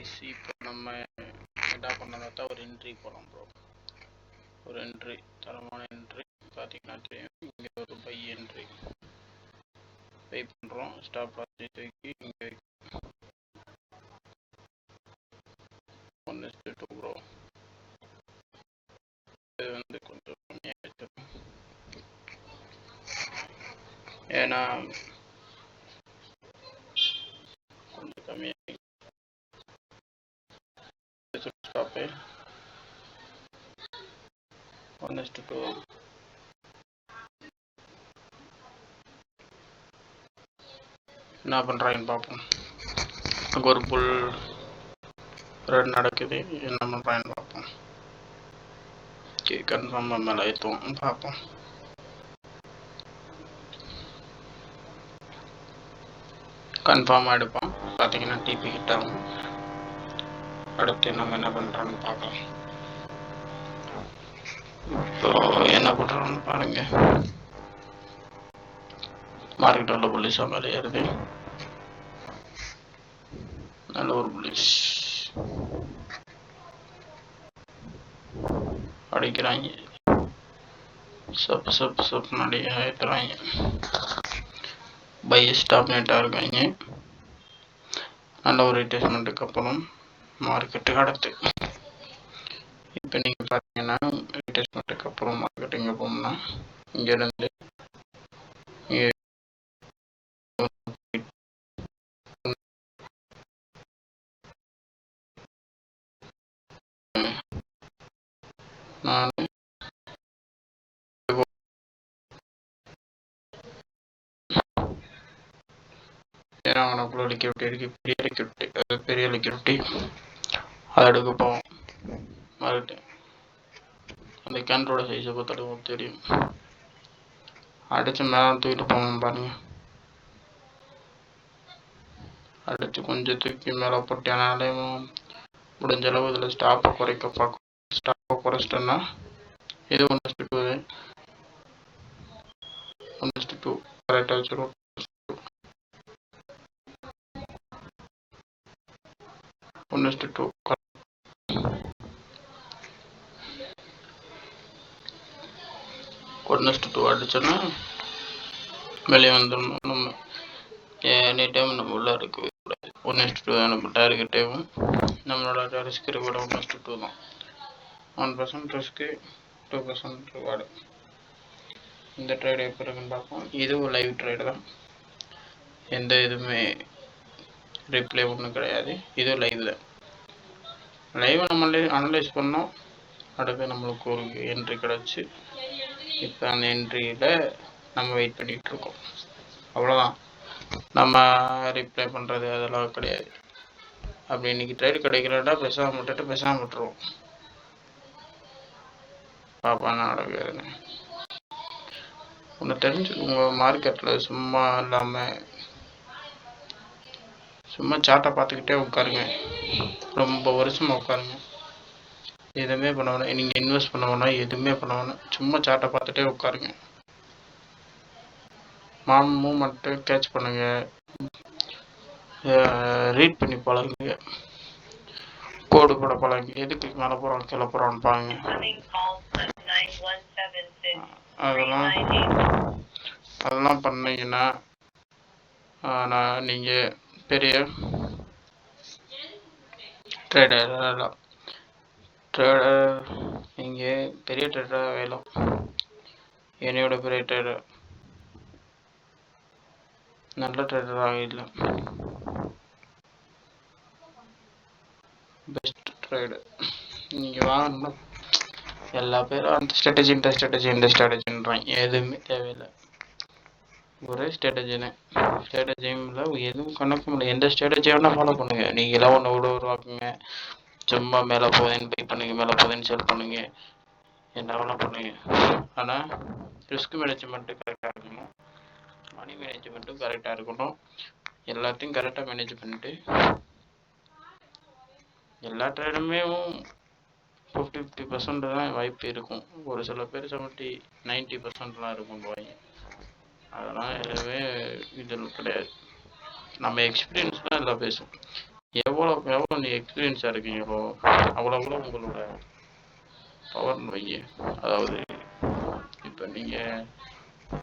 Guys, இப்போ நம்ம என்ன பண்ணணும் ஒரு என்ட்ரி போகலாம் ப்ரோ. ஒரு என்ட்ரி, தரமான என்ட்ரி பார்த்தீங்கன்னா தெரியும். இங்கே ஒரு பை என்ட்ரி பை பண்ணுறோம். ஸ்டாப் லாஸ் தூக்கி இங்கே 1:2 ப்ரோ. இது வந்து கொஞ்சம் கம்மியாக வச்சிடும், ஏன்னா கொஞ்சம் கம்மியாக ஸ்டாப்பு 1:2 என்ன பண்ணுறாங்கன்னு பார்ப்போம். அங்கே ஒரு புல் ரெட் நடக்குது, என்ன பண்ணுறாங்கன்னு பார்ப்போம். ஓகே, கன்ஃபார்மாக மேலே ஏற்றுவோம், பார்ப்போம். கன்ஃபார்மாக எடுப்போம். பார்த்தீங்கன்னா டிபி கிட்ட ஆகும். அடுத்து நம்ம என்ன பண்ணுறோன்னு பார்க்கலாம். இப்போ என்ன பண்ணுறோன்னு பாருங்க. மார்க்கெட் உள்ள புள்ளிஸாக மேலே ஏறுது, நல்ல ஒரு புள்ளிஸ் அடிக்கிறாங்க. சப் நிறைய ஏற்றுறாங்க. பை ஸ்டாப் நெட்டாக இருக்காங்க. நல்ல ஒரு ரிட்ரேஸ்மெண்ட்டுக்கு அப்புறம் மார்க்கெட்டு அடுத்து இப்போ நீங்கள் பார்த்தீங்கன்னா ரிட்ரேஸ்மெண்ட்டுக்கு அப்புறம் மார்க்கெட் இங்கே போகணும்னா இங்கேருந்து நான் ஏன்னா அவனுக்குள்ள லிக்விட்டி இருக்குது, பெரிய லிக்விட்டி அதை எடுக்க போவோம். மார்க்கெட்டு அந்த கேண்டோட சைஸை பார்த்தாலும் உங்களுக்கு தெரியும். அடித்து மேலே தூக்கிட்டு போவோம் பாருங்க. அடித்து கொஞ்சம் தூக்கி மேலே போட்டியானாலே முடிஞ்ச அளவு இதில் ஸ்டாப்பை குறைக்க பார்க்கும். ஸ்டாப்பை குறைச்சிட்டோன்னா இது 1:2 1:2 கரெக்டாக வச்சுருவோம். 1:2 1:2 அடிச்சோன்னா வெளியே வந்துடணும். நம்ம எனி டைம் நம்ம உள்ளே இருக்கவே கூடாது. 1:2 நம்ம டார்கெட்டேவும் நம்மளோட ரிஸ்க் ரிவார்டு 1:2 தான். 1% ரிஸ்க்கு, 2% ரிவார்டு. இந்த ட்ரேடு எப்போ இருக்குன்னு பார்ப்போம். இதுவும் லைவ் ட்ரேடு தான், எந்த இதுவுமே ரிப்ளே ஒன்றும் கிடையாது. இதுவும் லைவ் தான். லைவை நம்மளே அனலைஸ் பண்ணோம். அடுத்து நம்மளுக்கு ஒரு என்ட்ரி கிடச்சி இப்போ அந்த என்ட்ரியில் நம்ம வெயிட் பண்ணிகிட்ருக்கோம். அவ்வளோதான். நம்ம ரிப்ளை பண்ணுறது அதெல்லாம் கிடையாது. அப்படி இன்றைக்கி ட்ரேடு கிடைக்கிறதா பேசாமல் விட்டுருவோம். பாப்பா நடக்குதுன்னு ஒன்று தெரிஞ்சுக்கோங்க. மார்க்கெட்டில் சும்மா இல்லாமல் சும்மா சார்ட்டை பார்த்துக்கிட்டே உட்காருங்க. ரொம்ப வருஷமாக உட்காருங்க. எதுவுமே பண்ண வேணாம். நீங்கள் இன்வெஸ்ட் பண்ண வேணாம், எதுவுமே பண்ண வேணாம். சும்மா சார்ட்டை பார்த்துட்டே உட்காருங்க. மூமெண்ட்டு கேட்ச் பண்ணுங்க, ரீட் பண்ணி பழகுங்க, கோடு போட பழகுங்க. எதுக்கு மேலே போகிறோம் கீழே போகிறோன்னு பாருங்க. அதெல்லாம் பண்ணீங்கன்னா நீங்கள் பெரிய ட்ரேடர் நீங்கள் பெரிய ட்ரேடராக வேணும். என்னையோட பெரிய ட்ரேடர், நல்ல ட்ரேடராக இல்லை, பெஸ்ட் ட்ரேடு நீங்கள் வாங்கணும்னா எல்லா பேரும் அந்த ஸ்ட்ராட்டஜின்றாங்க. எதுவுமே தேவையில்லை. ஒரே ஸ்ட்ராட்டஜியில் எதுவும் கணக்கு முடியாது. எந்த ஸ்ட்ராட்டஜி வேணால் ஃபாலோ பண்ணுங்கள். நீங்களாம் ஒன்று உருவாக்குங்க. சும்மா மேலே போகுதுன்னு பை பண்ணுங்க, மேலே போகுதுன்னு செல் பண்ணுங்க, என்ன வேணால் பண்ணுங்க. ஆனால் ரிஸ்க் மேனேஜ்மெண்ட்டு கரெக்டாக இருக்கணும், மணி மேனேஜ்மெண்ட்டும் கரெக்டாக இருக்கணும். எல்லாத்தையும் கரெக்டாக மேனேஜ் பண்ணிட்டு எல்லா ட்ரேடுமே 50% தான் வாய்ப்பு இருக்கும். ஒரு சில பேர் 90% இருக்கும் போய். அதெல்லாம் எதுவுமே இதில் கிடையாது. நம்ம எக்ஸ்பீரியன்ஸ் தான் எல்லாம் பேசும். எவ்வளோக்கு எவ்வளோ நீ எக்ஸ்பீரியன்ஸாக இருக்கீங்களோ அவ்வளோ உங்களோட பவர்னு வைங்க. அதாவது இப்போ நீங்கள்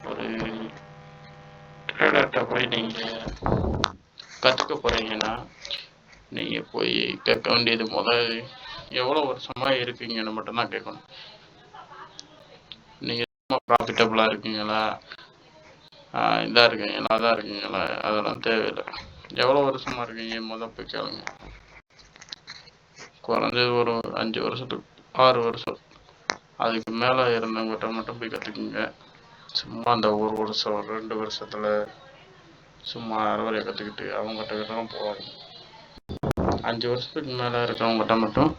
ஒரு ட்ரேடர்கிட்ட போய் நீங்கள் கற்றுக்க போகிறீங்கன்னா நீங்கள் போய் கேட்க வேண்டியது எவ்வளோ வருஷமாக இருக்கீங்கன்னு மட்டும்தான் கேட்கணும். நீங்கள் சும்மா ப்ராஃபிட்டபுளாக இருக்கீங்களா, இதாக இருக்கீங்களா, அதாக இருக்கீங்களா, அதெல்லாம் தேவையில்லை. எவ்வளோ வருஷமாக இருக்கீங்க போய் கேளுங்க. குறைஞ்சது ஒரு 5 வருஷத்துக்கு 6 வருஷம் அதுக்கு மேலே இருந்தவங்ககிட்ட மட்டும் போய் கற்றுக்குங்க. சும்மா அந்த 1 வருஷம் 2 வருஷத்தில் சும்மா அறவரையை கற்றுக்கிட்டு அவங்ககிட்ட தான் போவாங்க. 5 வருஷத்துக்கு மேலே இருக்கவங்ககிட்ட மட்டும்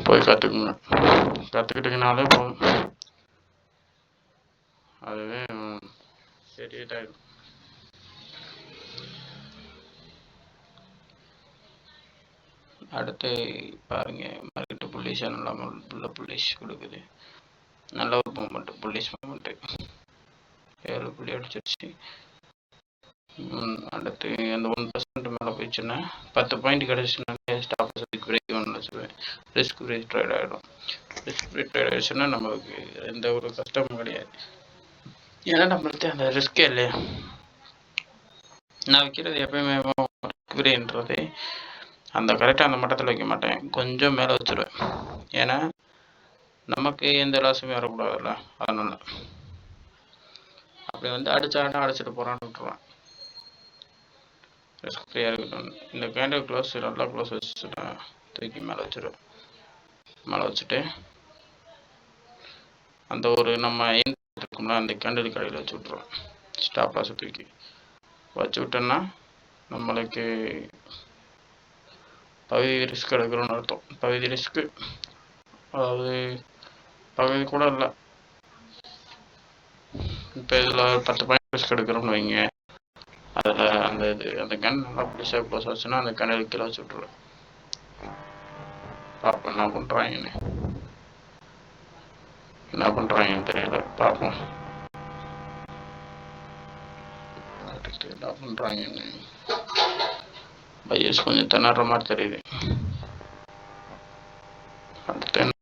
போய் கற்றுக்குங்க. கற்றுக்கிட்டிங்கனாலே போதும், அதுவே பெரிய டைம். அடுத்து பாருங்க, மார்க்கெட்டு புள்ளிஷாக நல்லா புள்ளிஷ் கொடுக்குது. நல்ல ஒரு மூமெண்ட்டு, புள்ளிஷ் மூமெண்ட்டு. 7 புள்ளி அடிச்சிருச்சு. அடுத்து அந்த 1% மேலே போயிடுச்சுன்னா 10 பாயிண்ட் கிடச்சிச்சுன்னா ஸ்டாப் பிரேக் ஒன்று வச்சுருவேன். ரிஸ்க் ஃப்ரீ ட்ரேட் ஆகிடும். ரிஸ்க் ஃப்ரீ ட்ரேட் ஆகிடுச்சுன்னா நம்மளுக்கு எந்த ஒரு கஷ்டமும் கிடையாது. ஏன்னா நம்மளுக்கு அந்த ரிஸ்கே இல்லையா. நான் வைக்கிறது எப்பயுமே ரிஸ்க் ஃப்ரீன்றது அந்த கரெக்டாக அந்த மட்டத்தில் வைக்க மாட்டேன், கொஞ்சம் மேலே வச்சுருவேன். ஏன்னா நமக்கு எந்த லாஸுமே வரக்கூடாதுல்ல, அதனால அப்படி அடிச்சாட்டா அடிச்சுட்டு போகிறான்னு விட்டுருவேன். ரிஸ்க் ஃப்ரீயாக இருக்கட்டும். இந்த கேண்டில் க்ளோஸ் நல்லா க்ளோஸ் வச்சுட்டு தூக்கி மேலே வச்சுருவேன். மேலே வச்சுட்டு அந்த ஒரு நம்ம இருக்கும்ல அந்த கேண்டில் கடையில் வச்சு விட்ருவேன். ஸ்டாப் லாஸை தூக்கி வச்சு விட்டோன்னா நம்மளுக்கு பகுதி ரிஸ்க் எடுக்கிறோன்னு அர்த்தம். பகுதி ரிஸ்க்கு, அதாவது பகுதி கூட இல்லை. இப்போ இதில் 10 பாயிண்ட் ரிஸ்க் எடுக்கிறோம்னு வைங்க, அதில் அந்த கன் நல்லா பிடிச்சா க்ளோஸ் ஆச்சுன்னா அந்த கண்ணில் கீழே வச்சு விட்ருவேன். பார்ப்போம் என்ன பண்ணுறாங்கன்னு தெரியல, பார்ப்போம் அடுத்து என்ன பண்ணுறாங்கன்னு. பையஸ் கொஞ்சம் திணற மாதிரி தெரியுது. அடுத்து என்ன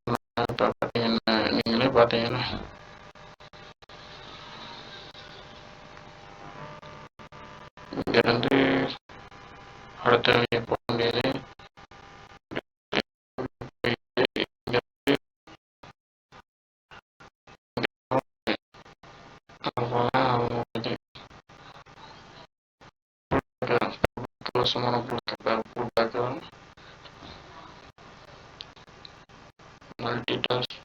பார்த்தீங்கன்னா, நீங்களே பார்த்தீங்கன்னா இங்கேருந்து அடுத்த போக முடியாது. மல்டிடாஸ்க்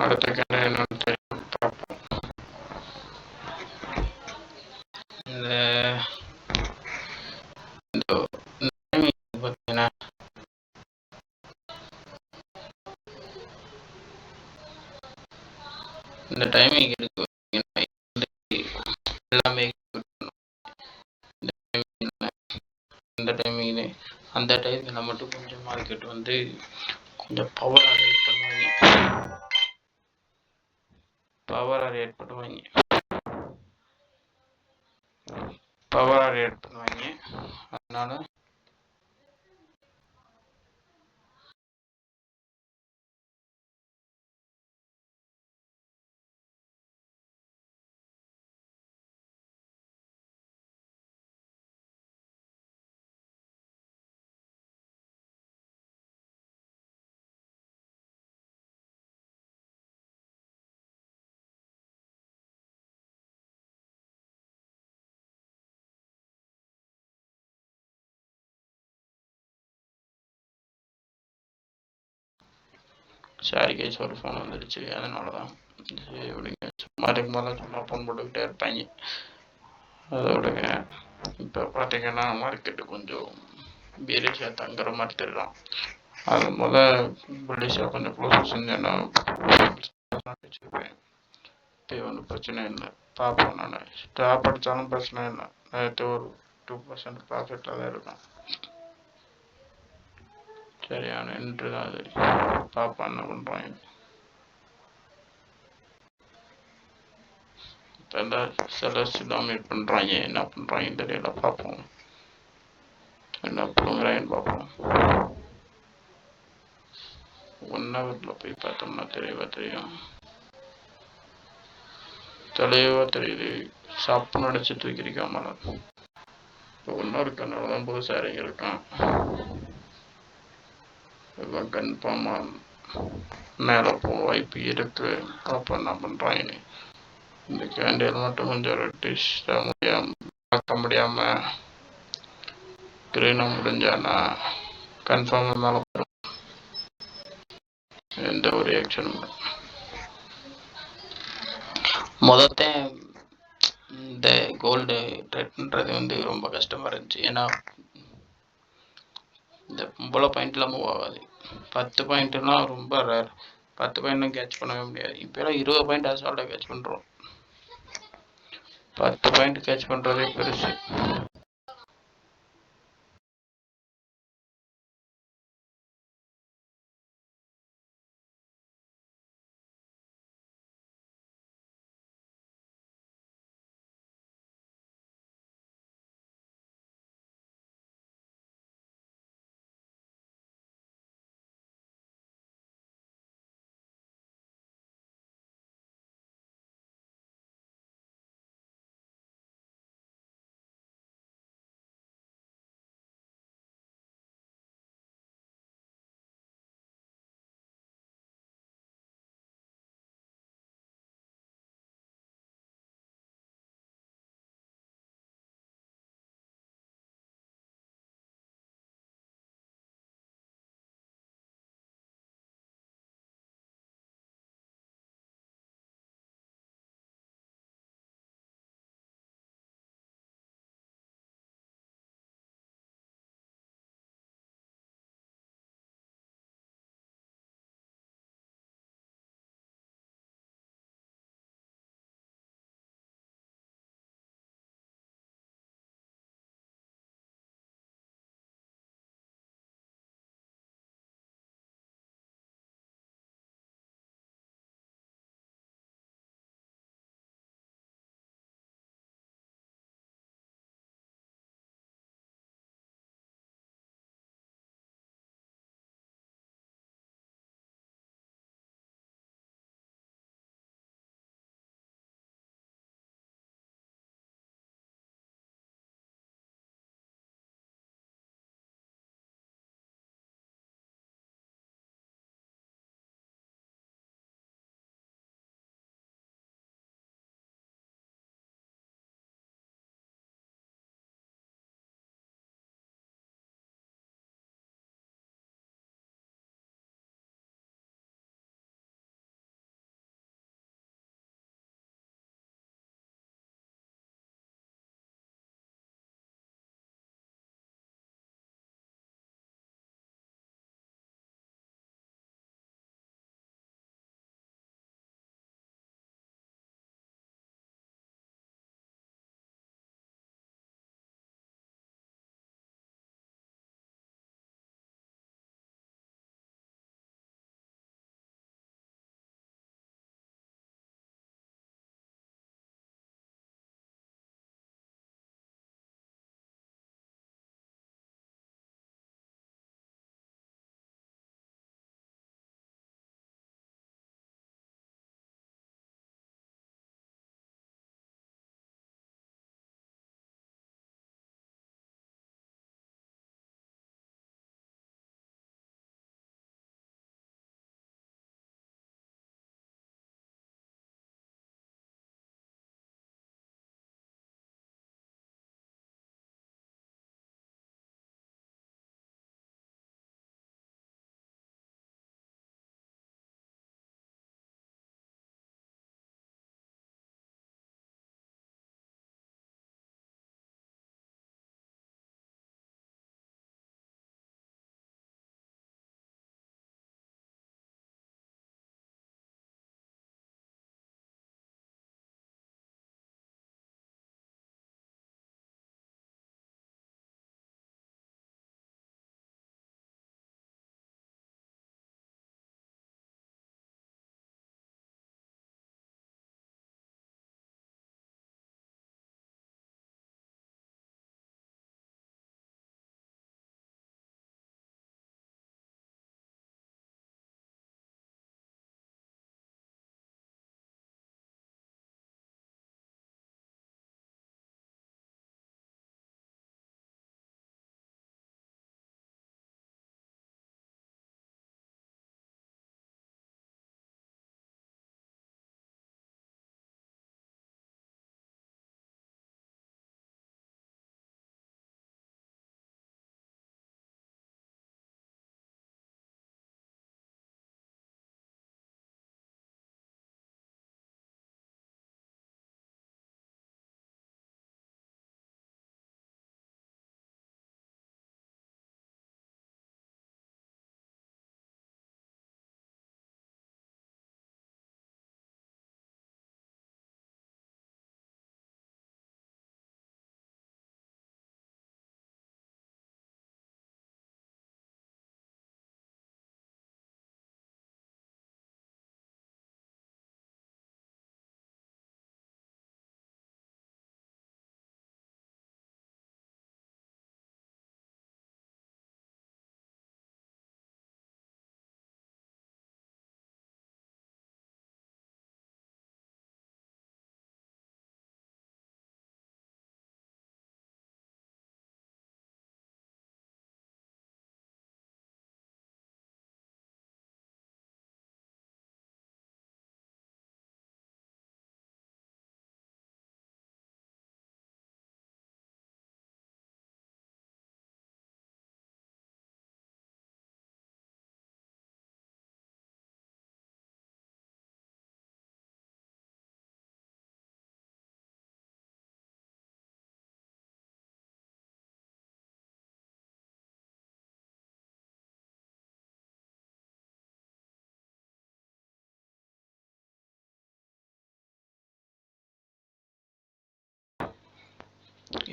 அடுத்த கதை என்னன்னு தெரியும், பார்ப்போம். பார்த்தீங்கன்னா இந்த டைமிங் இருக்கு எல்லாமே. இந்த டைமிங்ல அந்த டைமில் மட்டும் கொஞ்சம் மார்க்கெட் கொஞ்சம் பவராக ரியாக்ட் பண்ணுவாங்க. அதனால சாரி கேஸ் ஒரு ஃபோன் வந்துடுச்சு, அதனால தான். எப்படிங்க சும்மா இருக்கும்போது சும்மா ஃபோன் போட்டுக்கிட்டே இருப்பாங்க, அதோடங்க. இப்போ பார்த்தீங்கன்னா மார்க்கெட்டு கொஞ்சம் பீரிஷாக தங்குற மாதிரி தெரியலாம். அது புல்லிஷாக கொஞ்சம் க்ளோஸ் செஞ்சேன்னா வச்சுருப்பேன். இப்போ ஒன்றும் பிரச்சனை இல்லை, பார்ப்போம். நான் ஸ்டாப் அடித்தாலும் பிரச்சனை இல்லை. நேற்று ஒரு 2% ப்ராஃபிட்டில் தான் இருக்கும். சரியான என்று அது பாப்பா என்ன பண்ணுறாங்க. செலர்ஸ் தான் மீட் பண்ணுறாங்க. என்ன பண்ணுறாங்கன்னு தெரியல. பார்ப்போம் என்ன பண்ணுறாங்கன்னு பார்ப்போம். 1 ஹவரில் போய் பார்த்தோம்னா தெரியும். தெளிவாக தெரியுது. சாப்பிட்டு அடிச்சு தூக்கிருக்காம. இப்போ 1 ஹவருக்கு தான் புதுசாக இறங்கியிருக்கான். இவன் கன்ஃபார்மாக மேலே போக வாய்ப்பு இருக்கு. அப்போ என்ன பண்ணுறாங்க. இந்த கேண்டில் மட்டும் கொஞ்சம் ரெட்டிஷ் பார்க்க முடியாம கிரீனா முடிஞ்சானா கன்ஃபார்மாக மேலே போகிறோம். எந்த ஒரு ஆக்ஷனும் முதல்ல இந்த கோல்டு ட்ரெட்ன்றது வந்து ரொம்ப கஷ்டமாக இருந்துச்சு. ஏன்னா இந்த இவ்வளோ பாயிண்ட்லாம் மூவ் ஆகாது. 10 பாயிண்ட்லாம் ரொம்ப ரேர். 10 பாயிண்ட்டும் கேட்ச் பண்ணவே முடியாது. இப்போலாம் 20 பாயிண்ட் அசால்ட்டாக கேட்ச் பண்ணுறோம். 10 பாயிண்ட் கேட்ச் பண்ணுறதே பெருசு.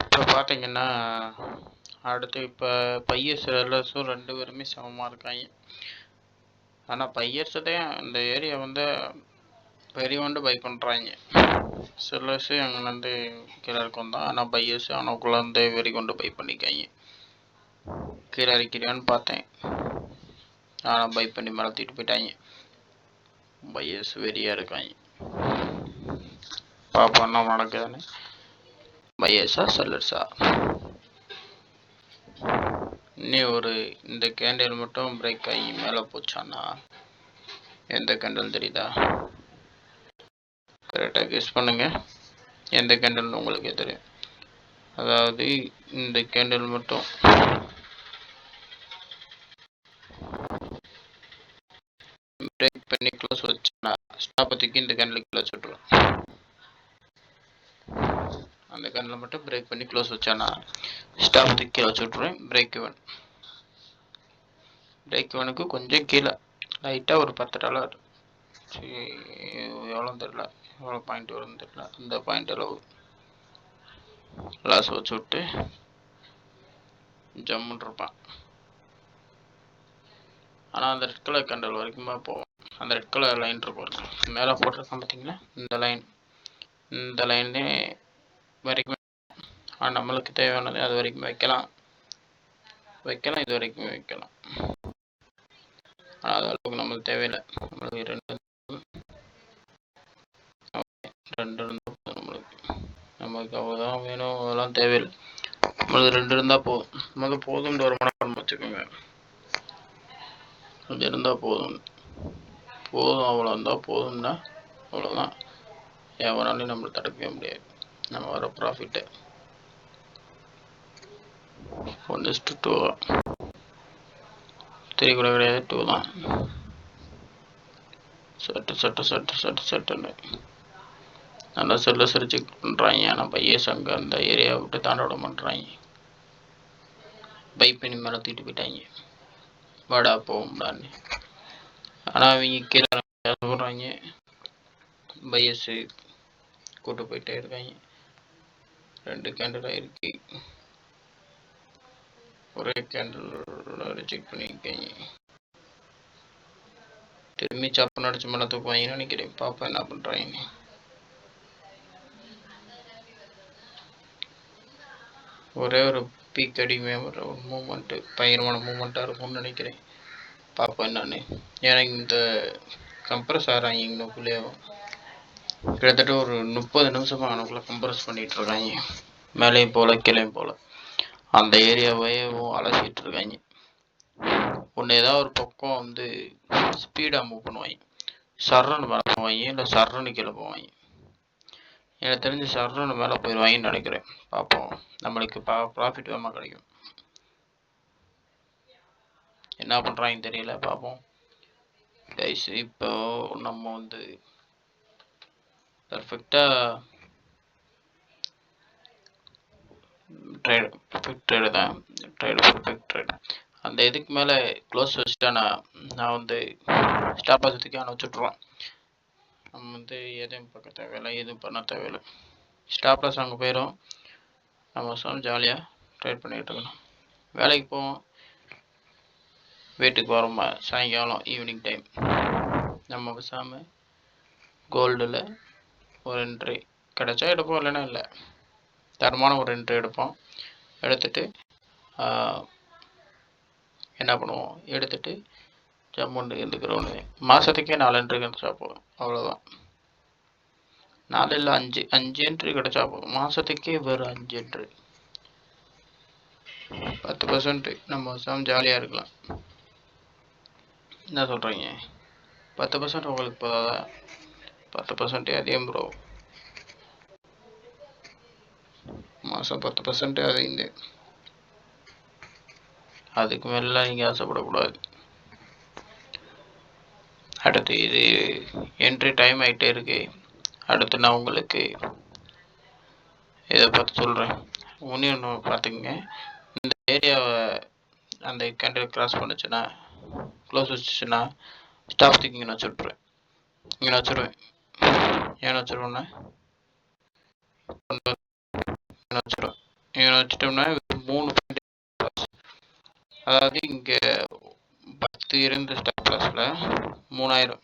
இப்போ பார்த்தீங்கன்னா அடுத்து இப்போ பையர் செல்லர்ஸும் 2 பேருமே சமமாக இருக்காங்க. ஆனால் பையர்ஸ் தான் இந்த ஏரியா வந்து பெரியவண்டு பை பண்ணுறாங்க. செல்லர்ஸு அங்கேருந்து கீழே இருக்கும் தான். ஆனால் பையர்ஸ் அவனுக்குள்ளேருந்து வெறி கொண்டு பை பண்ணிக்காங்க. கீழே இருக்கிறான்னு பார்த்தேன், ஆனால் பை பண்ணி மேலே தூக்கிட்டு போயிட்டாங்க. பையர்ஸ் வெறியாக இருக்காங்க. பாப்பா என்ன நடக்குதுன்னு. பையர்ஸா செல்லர்ஸா? இன்னும் ஒரு இந்த கேண்டில் மட்டும் பிரேக் ஆகி மேலே போச்சான்னா எந்த கேண்டில் தெரியுதா? கரெக்டாக கெஸ் பண்ணுங்க, எந்த கேண்டில்னு உங்களுக்கே தெரியும். அதாவது இந்த கேண்டில் மட்டும் பிரேக் பண்ணி க்ளோஸ் வச்சா ஸ்டாப்பத்துக்கு இந்த கேண்டில் க்ளோஸ் விட்டுரும். அந்த கேண்டில் மட்டும் பிரேக் பண்ணி க்ளோஸ் வச்சானா ஸ்டாப்பத்துக்கு கீழே வச்சு விட்ருவேன். பிரேக் இவனுக்கு கொஞ்சம் கீழே லைட்டாக ஒரு $10 எவ்வளோ தெரியல, எவ்வளோ பாயிண்ட் வரும்னு தெரியல. இந்த பாயிண்ட் அளவு லாஸ் வச்சு விட்டு ஜம்முன்னு இருப்பான். ஆனால் அந்த ரெட் கலர் கேண்டில் வரைக்குமா போவோம். அந்த ரெட் கலர் லைன் இருக்கும் மேலே போட்டிருக்கான் பார்த்தீங்களா, இந்த லைனே வரைக்கும். ஆனால் நம்மளுக்கு தேவையானது அது வரைக்கும் வைக்கலாம், இது வரைக்கும் வைக்கலாம். ஆனால் அது அளவுக்கு நம்மளுக்கு தேவையில்லை. நம்மளுக்கு ரெண்டு இருந்தால் போதும். நமக்கு அவ்வளோதான் வேணும், அதெல்லாம் தேவையில்லை. நம்மளுக்கு 2 இருந்தால் போதும். நம்மளுக்கு போதும்னு ஒரு மனப்பான்மை வச்சுக்கோங்க. அது இருந்தால் போதும், அவ்வளோ இருந்தால் போதும்னா அவ்வளோதான். எவனாலையும் நம்மளை தடுக்கவே முடியாது. நம்ம வர ப்ராஃபிட்டு 1:2 3 கூட கிடையாது, 2 தான். சட்டுன்னு நல்லா செல்ல செக் பண்ணுறாங்க. ஆனால் பையஸ் அங்கே அந்த ஏரியாவை விட்டு தாண்ட விட பண்ணுறாங்க. பை பண்ணி மேலே தூக்கிட்டு போயிட்டாங்க. வாடா போகும்டான்னு. ஆனால் அவங்க கீழே சொல்கிறாங்க, பையஸு கூட்டு போயிட்டே இருக்காங்க. 2 கேண்டில் ஆயிருக்கு, ஒரே கேண்டில் ரிஜெக்ட் பண்ணியிருக்காங்க. திரும்பி சப்பன் அடிச்சு மேலே தூக்குவாங்கன்னு நினைக்கிறேன். பாப்பா என்ன பண்ணுறாங்க. ஒரே ஒரு பீக் அடிமே ஒரு மூமெண்ட்டு, பயங்கரமான மூமெண்ட்டாக இருக்கும்னு நினைக்கிறேன். பார்ப்போம் என்னன்னு. எனக்கு இந்த கம்ப்ரஸ் ஆகிறாங்க இன்னுக்குள்ளே கிட்டத்தட்ட ஒரு 30 நிமிஷமாக அவனுக்குள்ளே கம்ப்ரஸ் பண்ணிகிட்டு இருக்காங்க. மேலேயும் போல கீழேயும் போல அந்த ஏரியாவே அலசிட்டு இருக்காங்க. ஒன்று ஏதாவது ஒரு பக்கம் வந்து ஸ்பீடாக மூவ் பண்ணுவாங்க, சர்றன்னு மேலே போவாங்க, இல்லை சர்றன்னு கீழே போவாங்க. எனக்கு தெரிஞ்சு சர்றன்னு மேலே போயிடுவாங்கன்னு நினைக்கிறேன். பார்ப்போம், நம்மளுக்கு ப்ராஃபிட் வேகமாக கிடைக்கும். என்ன பண்ணுறாங்கன்னு தெரியல, பார்ப்போம் கைஸ். இப்போ நம்ம வந்து பர்ஃபெக்டாக பர்ஃபெக்ட் ட்ரேடு தான், பர்ஃபெக்ட் ட்ரேடு. அந்த இதுக்கு மேலே க்ளோஸ் வச்சுட்டா நான் வந்து ஸ்டாப் ஆகிறதுக்கு வச்சுட்ருவேன். நம்ம வந்து எதுவும் பார்க்க தேவையில்லை, எதுவும் பண்ண தேவையில்லை. ஸ்டாப் லாஸ் அங்கே போயிடும். நம்ம ஜாலியாக ட்ரேட் பண்ணிகிட்டு இருக்கணும். வேலைக்கு போவோம், வீட்டுக்கு வரோமா சாயங்காலம் ஈவினிங் டைம் நம்ம பேசாமல் கோல்டில் ஒரு என்ட்ரி கிடச்சா எடுப்போம், இல்லைன்னா இல்லை. தரமான ஒரு என்ட்ரி எடுப்போம். எடுத்துகிட்டு என்ன பண்ணுவோம், எடுத்துகிட்டு ஜம்முண்டு இருந்துக்கிறோன்னு மாதத்துக்கே 4 என்ட்ரி கிடச்சா போதும். அவ்வளோதான். 4 இல்லை 5 என்ட்ரி கிடச்சா போதும். மாதத்துக்கே வெறும் 5 என்ட்ரி, 10% நம்ம ஜாலியாக இருக்கலாம். என்ன சொல்கிறீங்க? 10% உங்களுக்கு போதாதா? 10% அதிகம் ப்ரோ. மாதம் 10% அதிகம். அதுக்கு மேலே நீங்கள் ஆசைப்படக்கூடாது. அடுத்து இது என்ட்ரி டைம் ஆகிட்டே இருக்கு. அடுத்து நான் உங்களுக்கு இதை பார்த்து சொல்கிறேன். ஒன்று பார்த்துக்குங்க. இந்த ஏரியாவை அந்த கேண்டில் கிராஸ் பண்ணுச்சுன்னா, க்ளோஸ் வச்சுச்சுன்னா ஸ்டாப்ஸுக்கு இங்கே வச்சுட்ருவேன். ஏன் வச்சுருவேன்னா வச்சுருவேன். இவனை வச்சுட்டோம்னா 3 பாயிண்ட். அதாவது இங்கே 10 இருந்த ஸ்டாப் லாஸில் 3000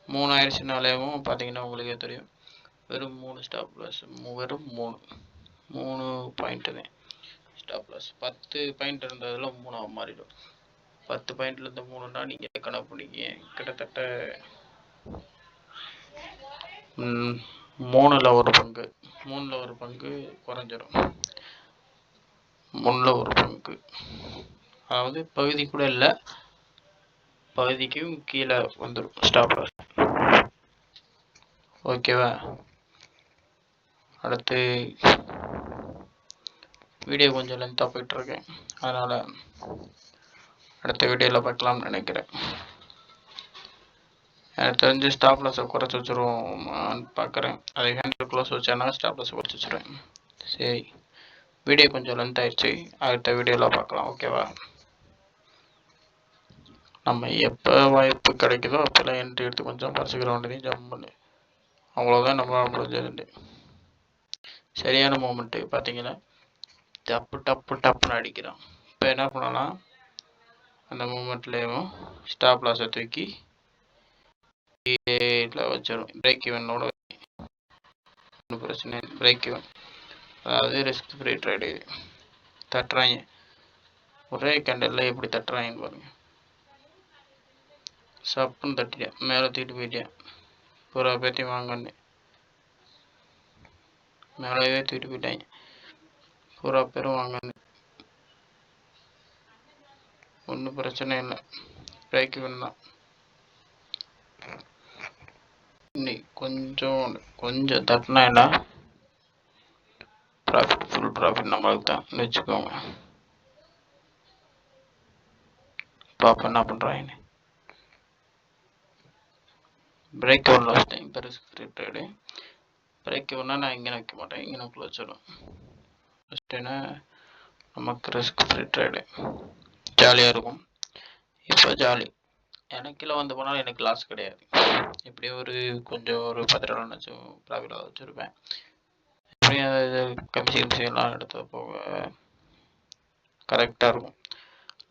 மூணாயிரச்சுனாலேயும் பார்த்தீங்கன்னா உங்களுக்கே தெரியும். வெறும் 3 ஸ்டாப் லாஸ், வெறும் 3 பாயிண்ட்டு தான் ஸ்டாப் லாஸ். 10 பாயிண்ட் இருந்ததில் 3 மாறிடும். 10 பாயிண்ட்லேருந்து 3னா நீங்கள் கணக்கு பண்ணிக்கிங்க. கிட்டத்தட்ட 3ல் ஒரு பங்கு குறைஞ்சிரும். 3ல் ஒரு பங்கு, அதாவது பகுதி கூட இல்லை, பகுதிக்கும் கீழே வந்துடும் ஸ்டாப் லாஸ். ஓகேவா? அடுத்து வீடியோ கொஞ்சம் லென்த்தாக போயிட்டுருக்கேன், அதனால் அடுத்த வீடியோவில் பார்க்கலாம்னு நினைக்கிறேன். எனக்கு தெரிஞ்சு ஸ்டாப் லாஸை குறைச்சி வச்சுருவோம்னு பார்க்குறேன். அதை ஹேண்டில் க்ளோஸ் வச்சேன்னா ஸ்டாப் லாஸை குறைச்சி வச்சுருவேன். சரி, வீடியோ கொஞ்சம் லென்த் ஆயிடுச்சு, அடுத்த வீடியோவில் பார்க்கலாம். ஓகேவா? நம்ம எப்போ வாய்ப்பு கிடைக்குதோ அப்போல்லாம் என்ட்ரி எடுத்து கொஞ்சம் பறிச்சுக்கிற வேண்டியதையும் ஜம்ப் பண்ணு, அவ்வளோதான் நம்மளால் முடிஞ்சது. சரியான மூமெண்ட்டு பார்த்தீங்கன்னா டப்புன்னு அடிக்கிறான். இப்போ என்ன பண்ணலாம், அந்த மூமெண்ட்லேயும் ஸ்டாப் லாஸை தூக்கி வச்சிடும். பிரேக் ஈவனோட ஒன்றும் பிரச்சனை இல்லை. பிரேக் ஈவன், அதாவது ரிஸ்க் ஃப்ரீ ட்ரேடு. தட்டுறாங்க, ஒரே கேண்டலில் எப்படி தட்டுறாங்கன்னு பாருங்க. சப்புன்னு தட்டிட்டேன், மேலே தூக்கிட்டு போயிட்டேன். பூரா பேத்தி வாங்கன்னு மேலேயே தூக்கிட்டு போயிட்டாங்க. பூரா பேரும் வாங்கன்னு, ஒன்றும் பிரச்சனை இல்லை. பிரேக் ஈவன் தான். இன்னைக்கு கொஞ்சம் தட்டினா என்ன, ப்ராஃபிட், ஃபுல் ப்ராஃபிட் நம்மளுக்கு தான் வச்சுக்கோங்க. பாப்பா என்ன பண்ணுறாங்கன்னு. பிரேக் ஒன்றில் வச்சுட்டேன். இப்போ ரிஸ்க் ஃப்ரீ ட்ரேடு. பிரேக் ஒன்றா நான் இங்கே வைக்க மாட்டேன், இங்கே நோக்கில் வச்சிடும். வச்சுட்டேன்னா நமக்கு ரிஸ்க் ஃப்ரீ ட்ரேடு ஜாலியாக இருக்கும். இப்போ ஜாலி. எனக்கு கீழே வந்து போனாலும் எனக்கு லாஸ் கிடையாது. இப்படியே ஒரு 10 ப்ராஃபிட்டாக வச்சுருப்பேன். எப்படியும் கமிஷன்லாம் எடுத்து போக கரெக்டாக இருக்கும்.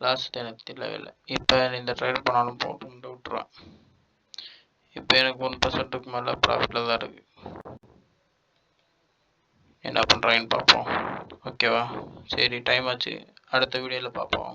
லாஸ்ட் எனக்கு தெரியவே இல்லை. இப்போ இந்த ட்ரேட் பண்ணாலும் போட்டு விட்டுருவேன். இப்போ எனக்கு 1% மேலே ப்ராஃபிட்டில் தான் இருக்குது. என்ன பண்ணுறாங்கன்னு பார்ப்போம். ஓகேவா? சரி, டைம் ஆச்சு, அடுத்த வீடியோவில் பார்ப்போம்.